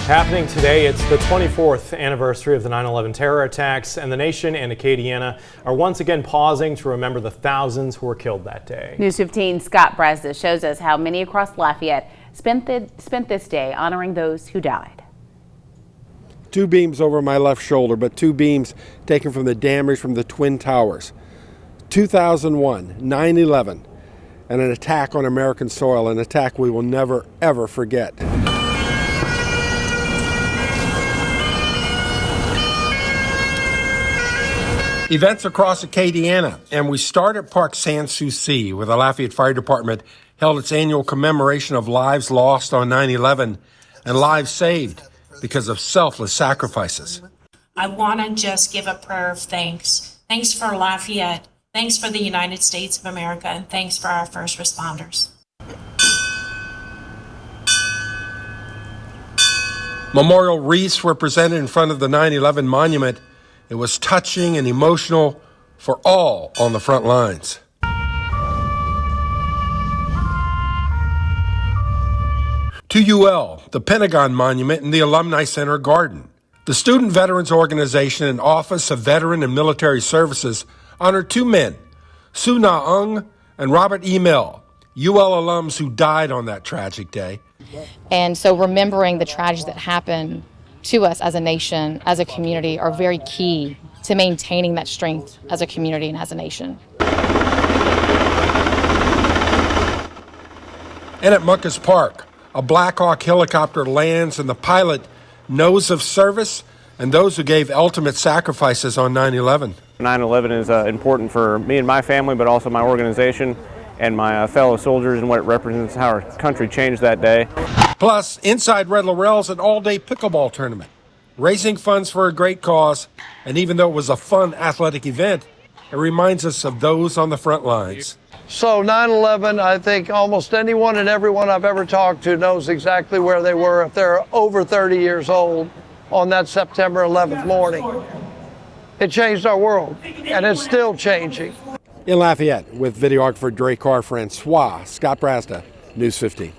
Happening today, it's the 24th anniversary of the 9/11 terror attacks, and the nation and Acadiana are once again pausing to remember the thousands who were killed that day. News 15's Scott Brazda shows us how many across Lafayette spent this day honoring those who died. Two beams over my left shoulder, but two beams taken from the damage from the Twin Towers. 2001, 9/11, and an attack on American soil, an attack we will never, ever forget. Events across Acadiana, and we start at Park Sans Souci, where the Lafayette Fire Department held its annual commemoration of lives lost on 9/11 and lives saved because of selfless sacrifices. I want to just give a prayer of thanks. Thanks for Lafayette, thanks for the United States of America, and thanks for our first responders. Memorial wreaths were presented in front of the 9/11 monument. It was touching and emotional for all on the front lines. To UL, the Pentagon Monument and the Alumni Center Garden. The Student Veterans Organization and Office of Veteran and Military Services honored two men, Su Naung and Robert Emil, UL alums who died on that tragic day. And so remembering the tragedy that happened to us as a nation, as a community, are very key to maintaining that strength as a community and as a nation. And at Muckus Park, a Black Hawk helicopter lands and the pilot knows of service and those who gave ultimate sacrifices on 9/11. 9/11 is important for me and my family, but also my organization and my fellow soldiers and what it represents, how our country changed that day. Plus, inside Red Lerille is an all-day pickleball tournament, raising funds for a great cause. And even though it was a fun athletic event, it reminds us of those on the front lines. So 9/11, I think almost anyone and everyone I've ever talked to knows exactly where they were if they're over 30 years old on that September 11th morning. It changed our world, and it's still changing. In Lafayette, with videographer Dracar Francois, Scott Brazda, News 15.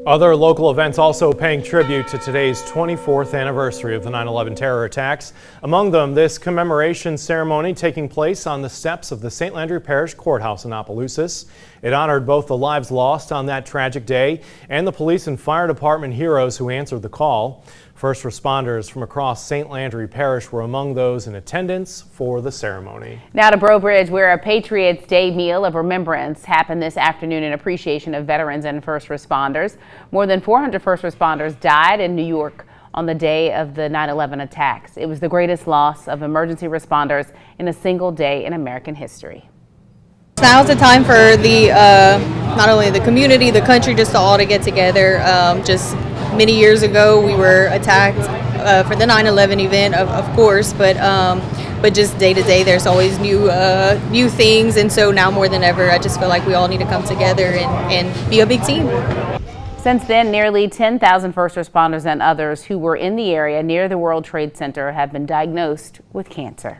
Other local events also paying tribute to today's 24th anniversary of the 9/11 terror attacks. Among them, this commemoration ceremony taking place on the steps of the St. Landry Parish Courthouse in Opelousas. It honored both the lives lost on that tragic day and the police and fire department heroes who answered the call. First responders from across St. Landry Parish were among those in attendance for the ceremony. Now to Breaux Bridge, where a Patriot's Day meal of remembrance happened this afternoon in appreciation of veterans and first responders. More than 400 first responders died in New York on the day of the 9/11 attacks. It was the greatest loss of emergency responders in a single day in American history. Now's the time for the not only the community, the country, just to all to get together. Just many years ago, we were attacked for the 9/11 event, of course, but just day to day, there's always new things, and so now more than ever, I just feel like we all need to come together and be a big team. Since then, nearly 10,000 first responders and others who were in the area near the World Trade Center have been diagnosed with cancer.